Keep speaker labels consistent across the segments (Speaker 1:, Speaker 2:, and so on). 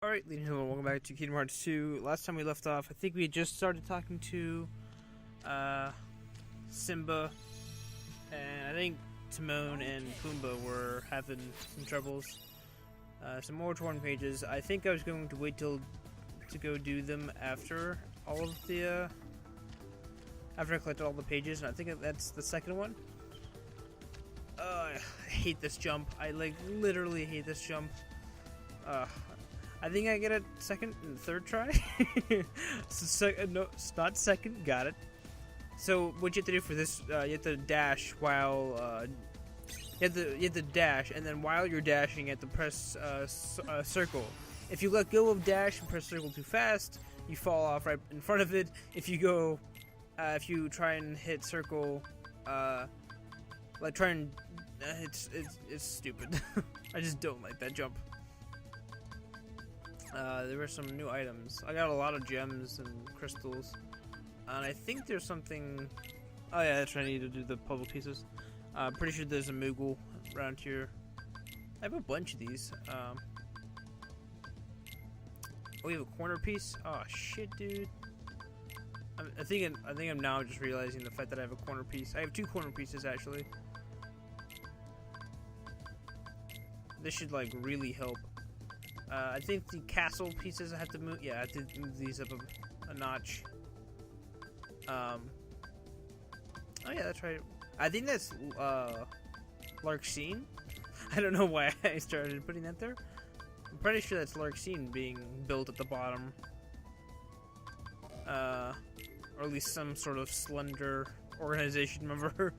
Speaker 1: Alright, ladies and gentlemen, welcome back to Kingdom Hearts 2. Last time we left off, I think we had just started talking to Simba, and I think Timon and Pumbaa were having some troubles. Some more torn pages. I think I was going to wait till to go do them after all of the after I collected all the pages, and I think that's the second one. I hate this jump. I literally hate this jump. I think I get a second and third try. No, it's not second. Got it. So what you have to do for this, you have to dash while you have to dash, and then while you're dashing, you have to press circle. If you let go of dash and press circle too fast, you fall off right in front of it. If you go, if you try and hit circle, it's stupid. I just don't like that jump. There were some new items. I got a lot of gems and crystals. And I think there's something... Oh yeah, that's right, I need to do the puzzle pieces. Pretty sure there's a Moogle around here. I have a bunch of these. Oh, we have a corner piece? Oh shit, dude. I think I'm now just realizing the fact that I have a corner piece. I have two corner pieces, actually. This should, like, really help. I think the castle pieces I have to move. Yeah, I have to move these up a notch. Oh yeah, that's right. I think that's Larxene. I don't know why I started putting that there. I'm pretty sure that's Larxene being built at the bottom. Or at least some sort of slender organization member.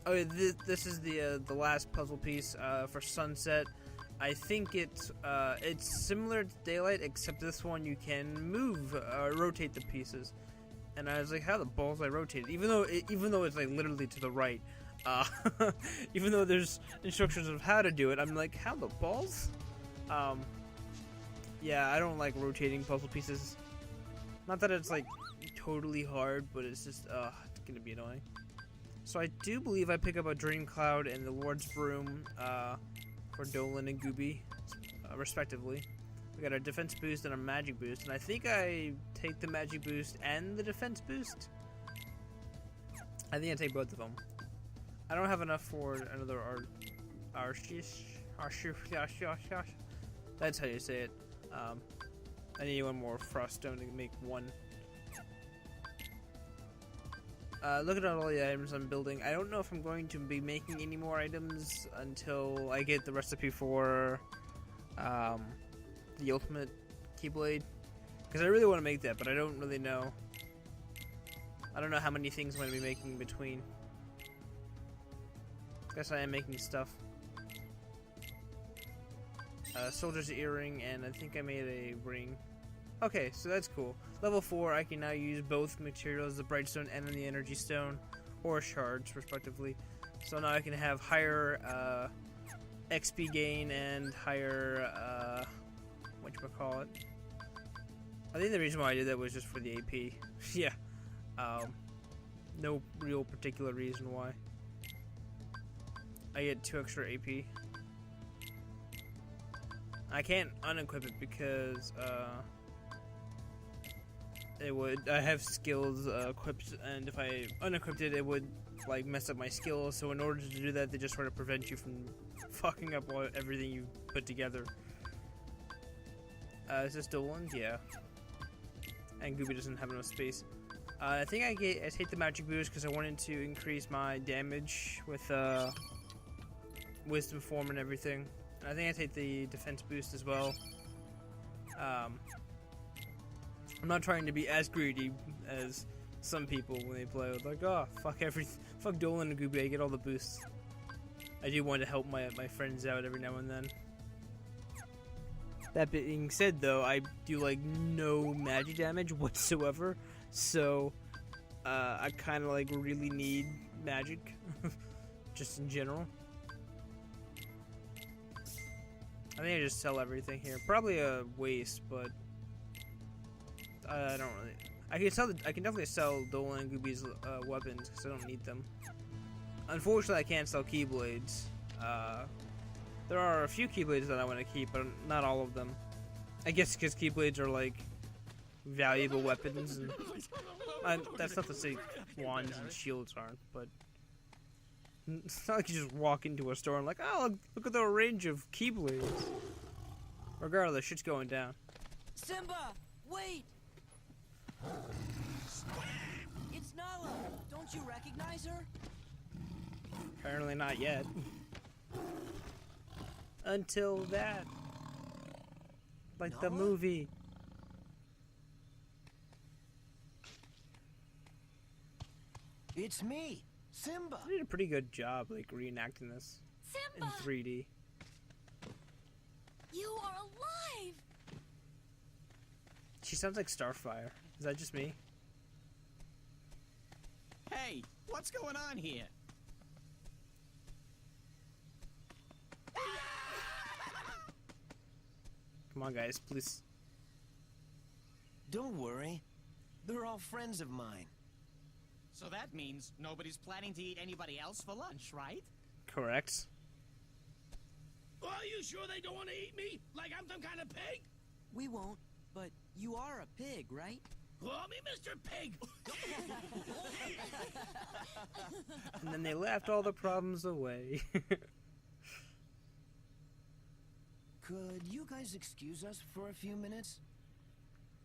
Speaker 1: Oh yeah, this is the last puzzle piece for Sunset. I think it's similar to Daylight, except this one you can move, rotate the pieces. And I was like, how the balls I rotate it? Even though it's like literally to the right, even though there's instructions of how to do it, I'm like, how the balls? Yeah, I don't like rotating puzzle pieces. Not that it's like totally hard, but it's just it's gonna be annoying. So I do believe I pick up a Dream Cloud and the Lord's Broom. For Dolan and Gooby, respectively. We got our defense boost and our magic boost, and I think I take the magic boost and the defense boost. I think I take both of them. I don't have enough for another Arshish. That's how you say it. I need one more frost stone to make one. Look at all the items I'm building. I don't know if I'm going to be making any more items until I get the recipe for the ultimate Keyblade. Because I really want to make that, but I don't really know. I don't know how many things I'm going to be making in between. Guess I am making stuff. Soldier's earring, and I think I made a ring. Okay, so that's cool. Level 4, I can now use both materials, the Bright Stone and the Energy Stone, or shards, respectively. So now I can have higher XP gain and higher, whatchamacallit. I think the reason why I did that was just for the AP. Yeah. No real particular reason why. I get 2 extra AP. I can't unequip it because, I have skills equipped, and if I unequipped it, it would like mess up my skills. So in order to do that, they just try to prevent you from fucking up everything you put together. Is this Dolan? Yeah. And Gooby doesn't have enough space. I think I take the magic boost because I wanted to increase my damage with wisdom form and everything. I think I take the defense boost as well. I'm not trying to be as greedy as some people when they play with like, oh, fuck Dolan and Gooby, I get all the boosts. I do want to help my friends out every now and then. That being said, though, I do like no magic damage whatsoever, so I kind of like really need magic, just in general. I think I just sell everything here. Probably a waste, but I don't really. I can definitely sell Dolan and Gooby's weapons because I don't need them. Unfortunately, I can't sell Keyblades. There are a few Keyblades that I want to keep, but not all of them. I guess because Keyblades are like valuable weapons, and that's not to say wands and shields aren't, but it's not like you just walk into a store and like, oh, look at the range of Keyblades. Regardless, shit's going down.
Speaker 2: Simba, wait! It's Nala. Don't you recognize her?
Speaker 1: Apparently not yet. Until that. Like
Speaker 2: Nala?
Speaker 1: the movie.
Speaker 2: It's me, Simba.
Speaker 1: They did a pretty good job, like, reenacting this
Speaker 3: Simba!
Speaker 1: in 3D.
Speaker 3: You are alive!
Speaker 1: She sounds like Starfire. Is that just me?
Speaker 4: Hey, what's going on here?
Speaker 1: Come on, guys, please.
Speaker 2: Don't worry. They're all friends of mine.
Speaker 4: So that means nobody's planning to eat anybody else for lunch, right?
Speaker 1: Correct.
Speaker 5: Are you sure they don't want to eat me? Like I'm some kind of pig?
Speaker 2: We won't, but you are a pig, right?
Speaker 5: Call me Mr. Pig.
Speaker 1: And then they laughed all the problems away.
Speaker 2: Could you guys excuse us for a few minutes?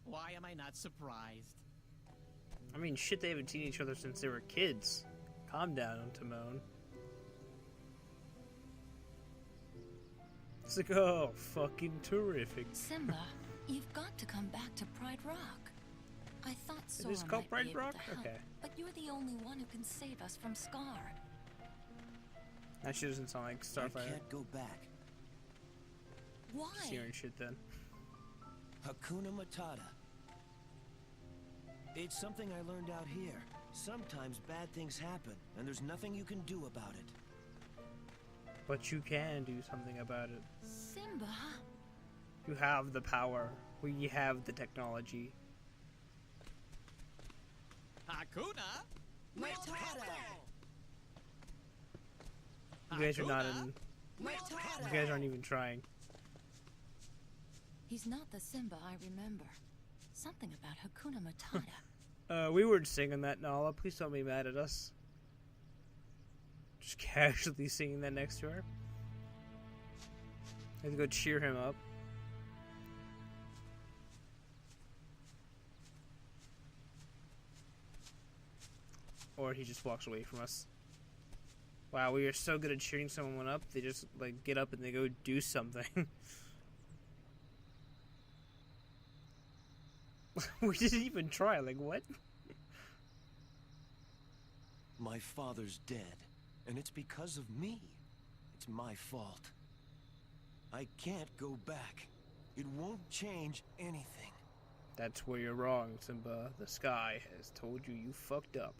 Speaker 4: Why am I not surprised?
Speaker 1: I mean, shit, they haven't seen each other since they were kids. Calm down, Timon. It's like, oh, fucking terrific.
Speaker 3: Simba, you've got to come back to Pride Rock. I thought Sora
Speaker 1: It is called
Speaker 3: might
Speaker 1: Pride
Speaker 3: be able
Speaker 1: Rock?
Speaker 3: to help,
Speaker 1: Okay.
Speaker 3: but you're the only one who can save us from Scar.
Speaker 1: That shit doesn't sound like
Speaker 2: I
Speaker 1: Starfire.
Speaker 2: can't go back.
Speaker 3: Why?
Speaker 1: Seer and shit then.
Speaker 2: Hakuna Matata. It's something I learned out here. Sometimes bad things happen, and there's nothing you can do about it.
Speaker 1: But you can do something about it.
Speaker 3: Simba?
Speaker 1: You have the power. We have the technology.
Speaker 4: Hakuna?
Speaker 2: Matata!
Speaker 1: You guys are not in.
Speaker 2: Matata!
Speaker 1: You guys aren't even trying.
Speaker 3: He's not the Simba I remember. Something about Hakuna Matata.
Speaker 1: We weren't singing that, Nala. Please don't be mad at us. Just casually singing that next to her. I have to go cheer him up. Or he just walks away from us. Wow, we are so good at cheering someone up. They just like get up and they go do something. We didn't even try. Like what?
Speaker 2: My father's dead, and it's because of me. It's my fault. I can't go back. It won't change anything.
Speaker 1: That's where you're wrong, Simba. The sky has told you you fucked up.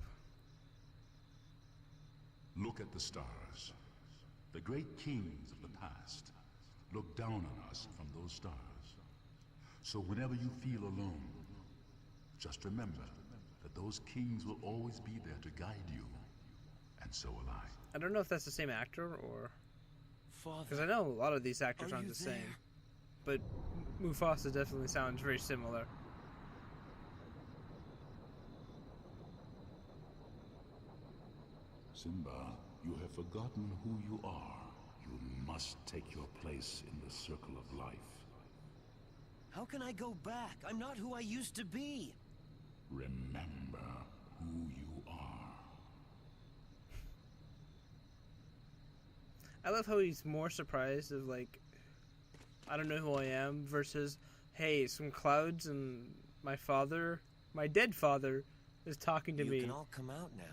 Speaker 6: Look at the stars. The great kings of the past look down on us from those stars. So whenever you feel alone, just remember that those kings will always be there to guide you. And so will I.
Speaker 1: I don't know if that's the same actor or...
Speaker 2: Father,
Speaker 1: Because I know a lot of these actors
Speaker 2: are
Speaker 1: aren't
Speaker 2: you
Speaker 1: the
Speaker 2: there?
Speaker 1: same. But Mufasa definitely sounds very similar.
Speaker 6: Simba, you have forgotten who you are. You must take your place in the circle of life.
Speaker 2: How can I go back? I'm not who I used to be.
Speaker 6: Remember who you are.
Speaker 1: I love how he's more surprised of like, I don't know who I am, versus, hey, some clouds and my father, my dead father, is talking to
Speaker 2: You
Speaker 1: me.
Speaker 2: can all come out now.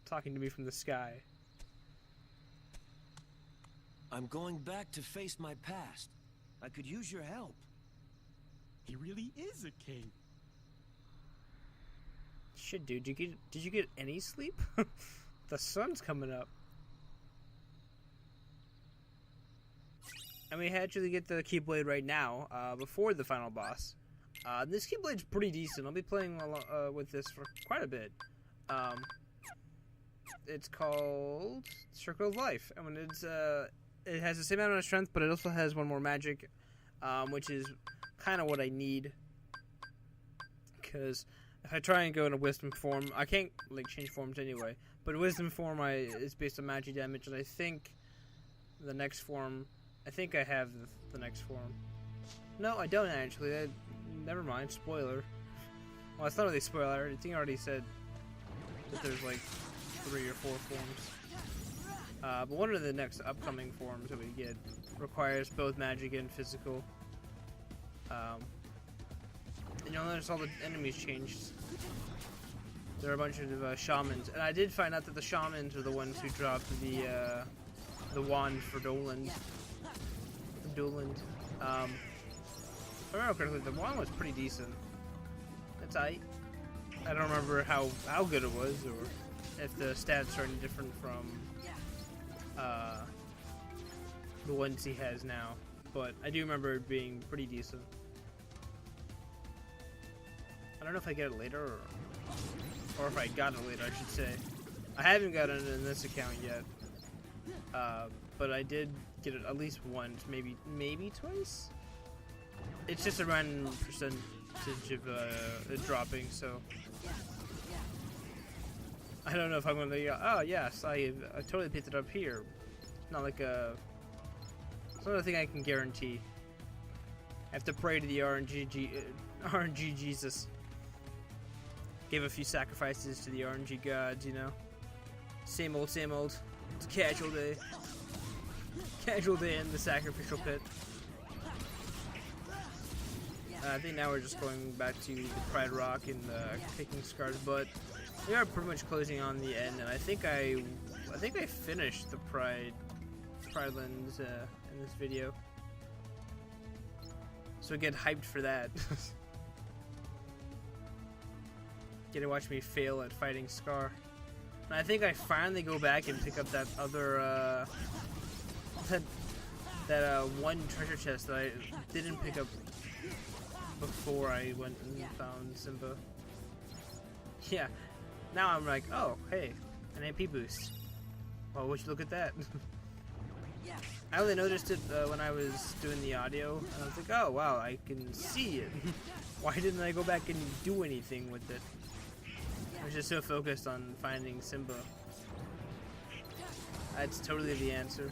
Speaker 1: Talking to me from the sky.
Speaker 2: I'm going back to face my past. I could use your help.
Speaker 4: He really is a king.
Speaker 1: Shit, dude, did you get any sleep? The sun's coming up. And we actually get the Keyblade right now, before the final boss. This Keyblade's pretty decent. I'll be playing with this for quite a bit. It's called Circle of Life. I mean, it has the same amount of strength, but it also has one more magic, which is kind of what I need. Because if I try and go in a wisdom form, I can't like change forms anyway. But wisdom form is based on magic damage, and I think the next form, I think I have the next form. No, I don't actually. Never mind. Spoiler. Well, it's not really a spoiler. I think I already said that there's like 3 or 4 forms. But one of the next upcoming forms that we get requires both magic and physical. And you'll notice all the enemies changed. There are a bunch of shamans, and I did find out that the shamans are the ones who dropped the wand for Doland. If I remember correctly, the wand was pretty decent. It's I don't remember how good it was, or if the stats are any different from the ones he has now. But I do remember it being pretty decent. I don't know if I get it later, or if I got it later, I should say. I haven't gotten it in this account yet, but I did get it at least once, maybe twice. It's just a random percentage of it dropping, so I don't know if I'm going to. Oh yes, I totally picked it up here. It's not like it's not a thing I can guarantee. I have to pray to the RNG Jesus. Give a few sacrifices to the RNG gods, you know. Same old, same old. It's a casual day. Casual day in the sacrificial pit. I think now we're just going back to the Pride Rock and kicking Scar's butt. We are pretty much closing on the end, and I think I finished the Pridelands in this video. So get hyped for that. Get to watch me fail at fighting Scar. And I think I finally go back and pick up that other that one treasure chest that I didn't pick up before I went and found Simba. Yeah, now I'm like, oh, hey, an AP boost. Well, would you look at that? I only noticed it when I was doing the audio, and I was like, oh, wow, I can see it. Why didn't I go back and do anything with it? I was just so focused on finding Simba. That's totally the answer.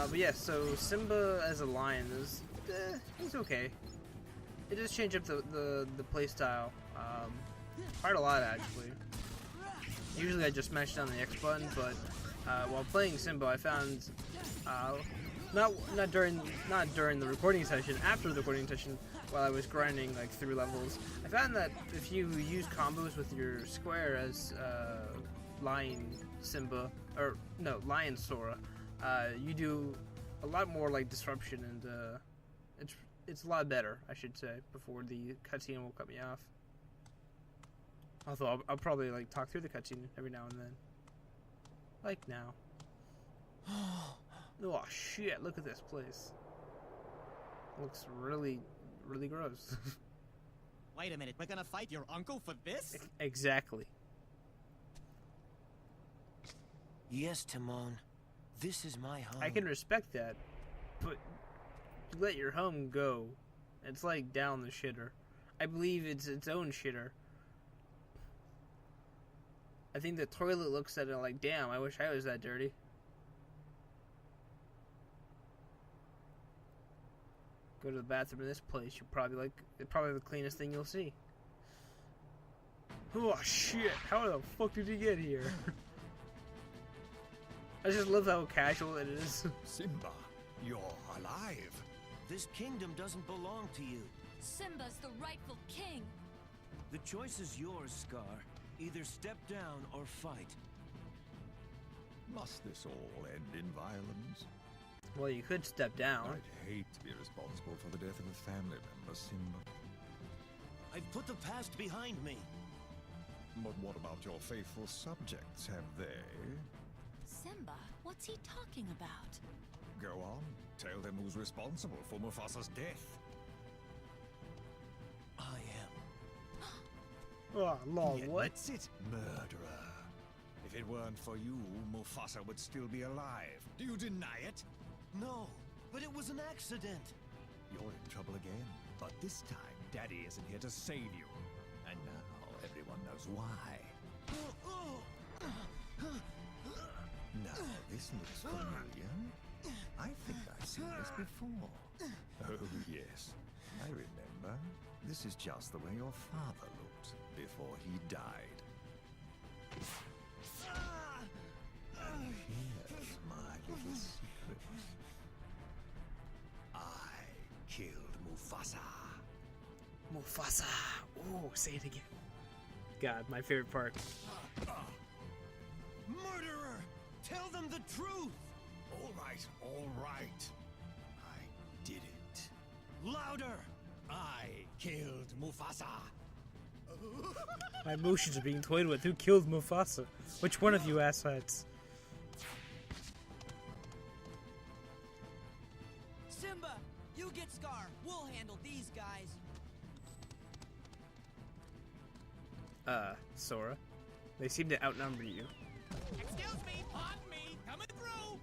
Speaker 1: But yeah, so Simba as a lion is he's okay. It does change up the playstyle quite a lot actually. Usually I just mash down the X button, but while playing Simba, I found not during the recording session, after the recording session, while I was grinding like through levels, I found that if you use combos with your square as Lion Simba, or no, Lion Sora, you do a lot more like disruption, and it's a lot better, I should say, before the cutscene will cut me off. Although I'll probably like talk through the cutscene every now and then. Like now. Oh shit, look at this place. Looks really, really gross.
Speaker 4: Wait a minute, we're gonna fight your uncle for this?
Speaker 1: Exactly.
Speaker 2: Yes, Timon. This is my home.
Speaker 1: I can respect that, but you let your home go. It's like down the shitter. I believe it's its own shitter. I think the toilet looks at it like, damn, I wish I was that dirty. Go to the bathroom in this place, you're probably the cleanest thing you'll see. Oh shit, how the fuck did he get here? I just love how casual it is.
Speaker 7: Simba, you're alive.
Speaker 2: This kingdom doesn't belong to you.
Speaker 3: Simba's the rightful king.
Speaker 2: The choice is yours, Scar. Either step down or fight.
Speaker 7: Must this all end in violence?
Speaker 1: Well, you could step down.
Speaker 7: I'd hate to be responsible for the death of a family member, Simba.
Speaker 2: I've put the past behind me.
Speaker 7: But what about your faithful subjects? Have they?
Speaker 3: Simba, what's he talking about?
Speaker 7: Go on. Tell them who's responsible for Mufasa's death.
Speaker 2: I
Speaker 1: Oh, lol,
Speaker 7: He
Speaker 1: what?
Speaker 7: admits it, murderer. If it weren't for you, Mufasa would still be alive. Do you deny it?
Speaker 2: No, but it was an accident.
Speaker 7: You're in trouble again. But this time, Daddy isn't here to save you. And now everyone knows why. Now, this looks familiar. I think I've seen this before. Oh, yes. I remember. This is just the way your father looked before he died. And here's my little secret. I killed Mufasa.
Speaker 1: Mufasa. Ooh, say it again. God, my favorite part.
Speaker 2: Murderer! Tell them the truth!
Speaker 7: All right, all right. I did it.
Speaker 2: Louder!
Speaker 7: I killed Mufasa.
Speaker 1: My emotions are being toyed with. Who killed Mufasa? Which one of you asshats?
Speaker 8: Simba, you get Scar. We'll handle these guys.
Speaker 1: Sora. They seem to outnumber you.
Speaker 4: Excuse me, pardon me, coming through.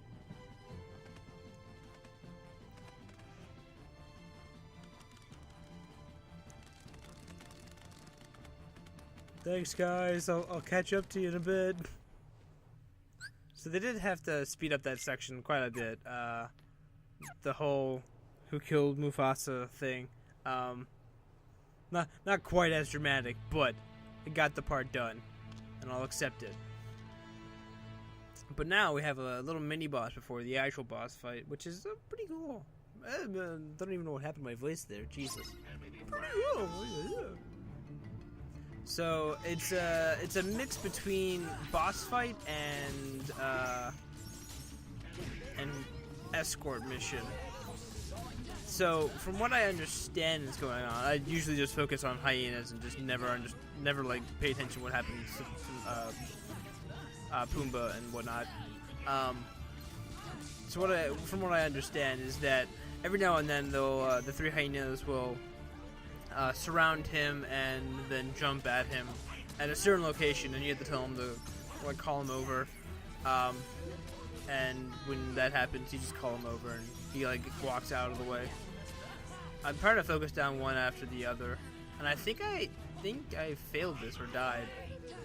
Speaker 1: Thanks, guys. I'll catch up to you in a bit. So they did have to speed up that section quite a bit. The whole who killed Mufasa thing. Not quite as dramatic, but it got the part done, and I'll accept it. But now we have a little mini boss before the actual boss fight, which is pretty cool. I don't even know what happened to my voice there. Jesus. Pretty cool. Yeah. So it's a mix between boss fight and escort mission. So from what I understand is going on, I usually just focus on hyenas and just never like pay attention to what happens to Pumbaa and whatnot. So from what I understand is that every now and then they'll the three hyenas will surround him and then jump at him at a certain location, and you have to tell him to like call him over. And when that happens, you just call him over, and he like walks out of the way. I'm trying to focus down one after the other, and I think I failed this or died.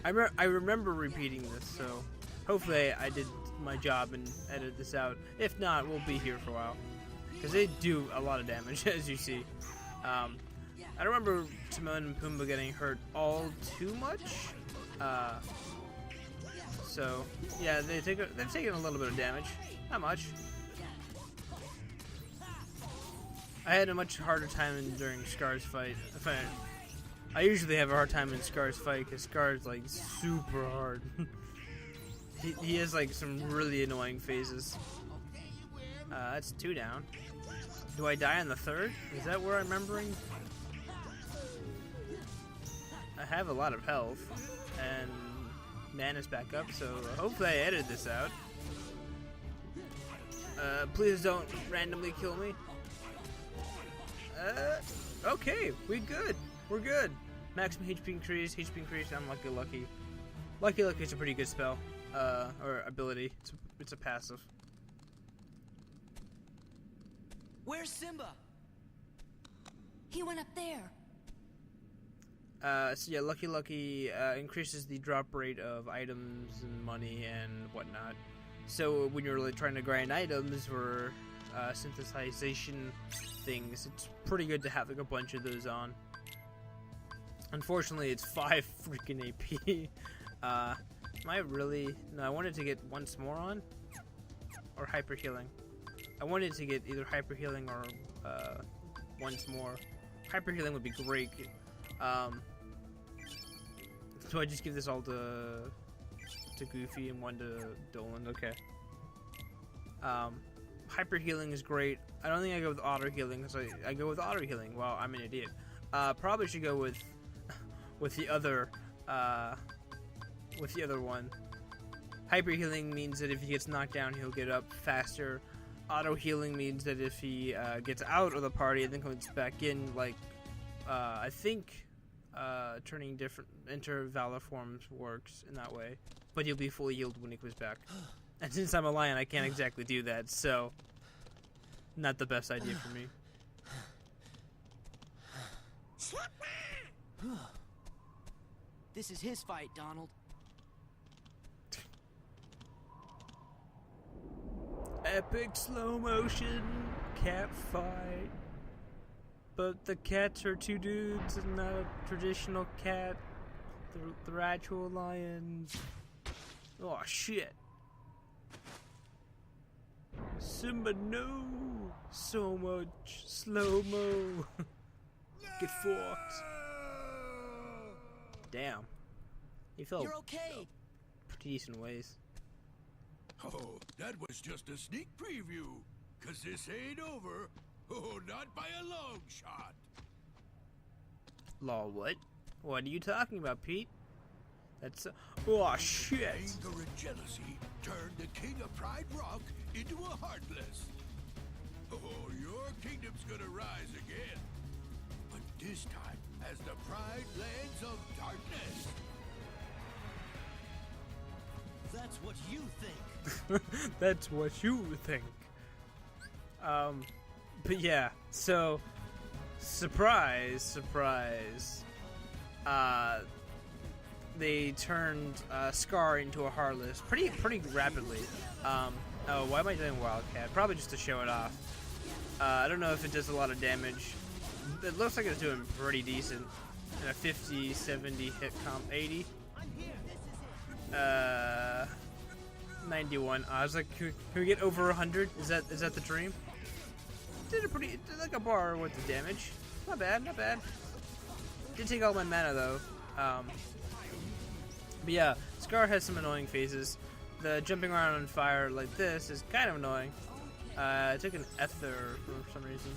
Speaker 1: I remember repeating this, so hopefully I did my job and edited this out. If not, we'll be here for a while, because they do a lot of damage, as you see. I don't remember Timon and Pumbaa getting hurt all too much. So yeah, they've taken a little bit of damage, not much. I had a much harder time during Scar's fight. I usually have a hard time in Scar's fight because Scar's like super hard. he has like some really annoying phases. That's 2 down. Do I die on the 3rd? Is that where I'm remembering? I have a lot of health, and mana's back up, so hopefully I edited this out. Please don't randomly kill me. Okay, we're good. Maximum HP increase, I'm lucky. Lucky is a pretty good spell, or ability. It's a passive.
Speaker 8: Where's Simba?
Speaker 3: He went up there.
Speaker 1: So yeah, Lucky increases the drop rate of items and money and whatnot. So when you're really trying to grind items or synthesization things, it's pretty good to have like a bunch of those on. Unfortunately, it's 5 freaking AP. Am I really? No, I wanted to get once more on, or hyper healing. I wanted to get either hyper healing or once more. Hyper healing would be great. So I just give this all to Goofy and one to Dolan. Okay. Hyper healing is great. I don't think I go with auto healing because I go with auto healing. Well, I'm an idiot. Probably should go with the other one. Hyper healing means that if he gets knocked down, he'll get up faster. Auto healing means that if he gets out of the party and then comes back in, like I think turning different into Valor forms works in that way, but you'll be fully healed when he comes back. And since I'm a lion, I can't exactly do that, so not the best idea for me.
Speaker 8: This is his fight, Donald.
Speaker 1: Epic slow motion cat fight. But the cats are two dudes and not a traditional cat. They're actual lions. Oh shit. Simba, no! So much slow-mo. Get fucked. Damn. He felt
Speaker 8: You're okay.
Speaker 1: pretty decent ways.
Speaker 5: Oh, that was just a sneak preview. 'Cause this ain't over. Oh, not by a long shot.
Speaker 1: Law, what? What are you talking about, Pete? That's oh shit.
Speaker 5: Anger and jealousy turned the king of Pride Rock into a Heartless. Oh, your kingdom's gonna rise again. But this time as the Pride Lands of Darkness.
Speaker 2: That's what you think.
Speaker 1: That's what you think. But yeah, so surprise, surprise. They turned Scar into a Heartless pretty rapidly. Oh, why am I doing Wildcat? Probably just to show it off. I don't know if it does a lot of damage. It looks like it's doing pretty decent. In a 50, 70 hit comp, 80. 91. I was like, can we get over 100? Is that the dream? Did like a bar worth of damage. Not bad, not bad. Did take all my mana though. But yeah, Scar has some annoying phases. The jumping around on fire like this is kind of annoying. I took an ether for some reason.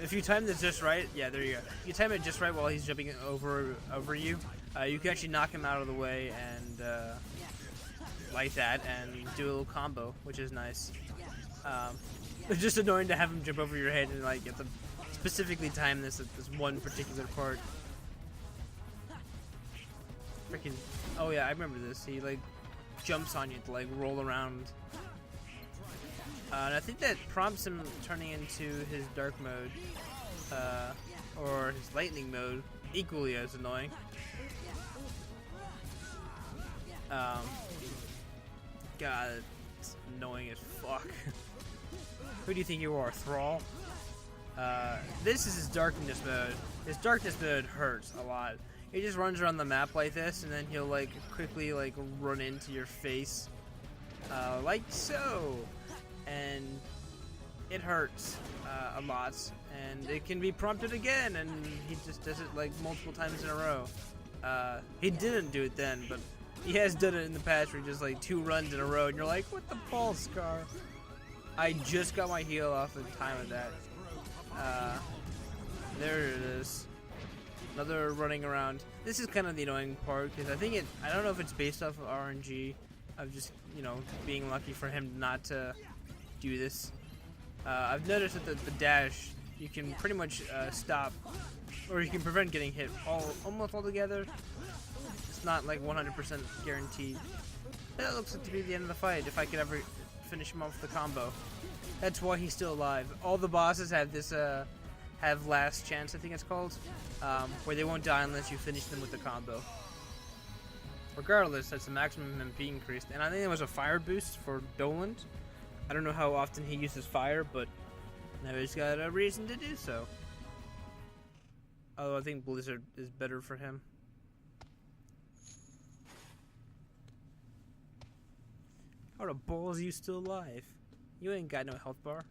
Speaker 1: If you time this just right, yeah, there you go. If you time it just right while he's jumping over you, you can actually knock him out of the way and like that, and do a little combo, which is nice. It's just annoying to have him jump over your head and like you have to specifically time this at this one particular part. Freaking! Oh yeah, I remember this. He like jumps on you to like roll around. And I think that prompts him turning into his dark mode, or his lightning mode, equally as annoying. God, it's annoying as fuck. Who do you think you are, Thrall? This is his darkness mode. His darkness mode hurts a lot. He just runs around the map like this, and then he'll like quickly like run into your face, like so. And it hurts a lot, and it can be prompted again, and he just does it like multiple times in a row. He didn't do it then, but he has done it in the past where he just like 2 runs in a row, and you're like, what the ball, Scar? I just got my heal off the time of that. There it is. Another running around. This is kind of the annoying part, because I don't know if it's based off of RNG, of just, you know, being lucky for him not to do this. I've noticed that the dash, you can pretty much stop, or you can prevent getting hit almost altogether. It's not like 100% guaranteed. That looks like to be the end of the fight, if I could ever finish him off with the combo. That's why he's still alive. All the bosses have this, have last chance, I think it's called, where they won't die unless you finish them with the combo. Regardless, that's the maximum MP increased, and I think there was a fire boost for Doland. I don't know how often he uses fire, but now he's got a reason to do so. Although I think Blizzard is better for him. How the balls are you still alive? You ain't got no health bar.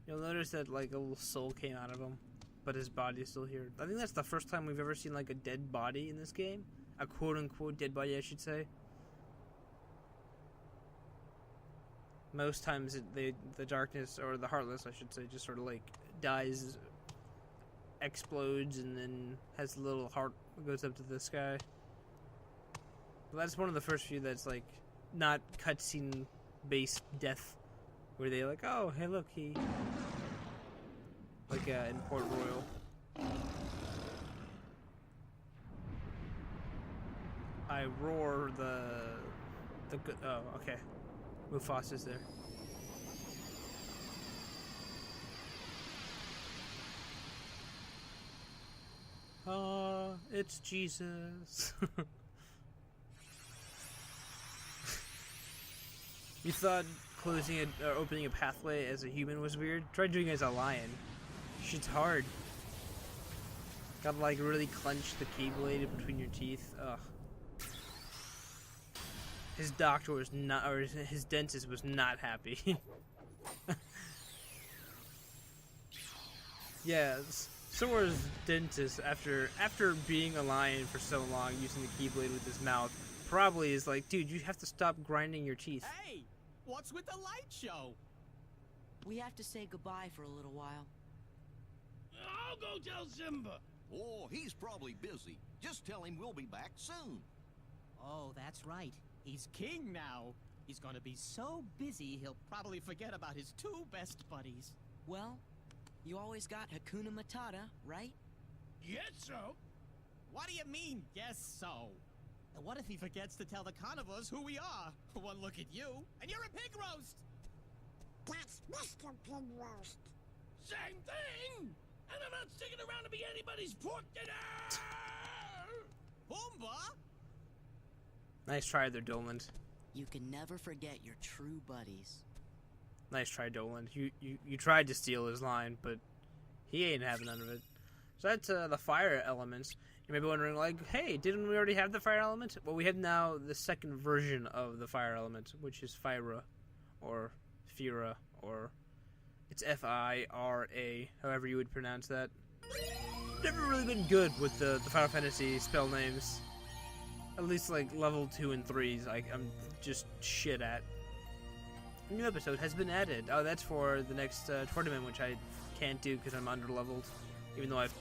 Speaker 1: You'll notice that like a little soul came out of him, but his body's still here. I think that's the first time we've ever seen like a dead body in this game. A quote-unquote dead body, I should say. Most times the darkness, or the Heartless I should say, just sort of like dies, explodes, and then has a little heart that goes up to the sky. But that's one of the first few that's like not cutscene based death, where they like, oh hey look, he like in Port Royal. I roar the good. Oh, okay. Mufasa's there. It's Jesus. You thought closing it or opening a pathway as a human was weird? Try doing it as a lion. Shit's hard. Gotta like really clench the keyblade between your teeth. Ugh. His doctor was not, or his dentist was not happy. Yeah, Sora's dentist, after being a lion for so long, using the keyblade with his mouth, probably is like, dude, you have to stop grinding your teeth.
Speaker 4: Hey, what's with the light show?
Speaker 8: We have to say goodbye for a little while.
Speaker 5: I'll go tell Simba.
Speaker 9: Oh, he's probably busy. Just tell him we'll be back soon.
Speaker 4: Oh, that's right. He's king now. He's gonna be so busy, he'll probably forget about his two best buddies.
Speaker 8: Well, you always got Hakuna Matata, right?
Speaker 5: Yes, so.
Speaker 4: What do you mean, yes, so? And what if he forgets to tell the carnivores who we are? One look at you, and you're a pig roast!
Speaker 10: That's Mr. Pig Roast.
Speaker 5: Same thing. And I'm not sticking around to be anybody's pork dinner.
Speaker 4: Pumbaa?
Speaker 1: Nice try there, Doland.
Speaker 8: You can never forget your true buddies.
Speaker 1: Nice try, Doland. You tried to steal his line, but he ain't having none of it. So that's the fire elements. You may be wondering, like, hey, didn't we already have the fire element? Well, we have now the second version of the fire element, which is Fyra, or Fira, or it's F-I-R-A, however you would pronounce that. Never really been good with the Final Fantasy spell names. At least, like, level 2 and 3s, I'm just shit at. A new episode has been added. Oh, that's for the next tournament, which I can't do because I'm underleveled, even though I've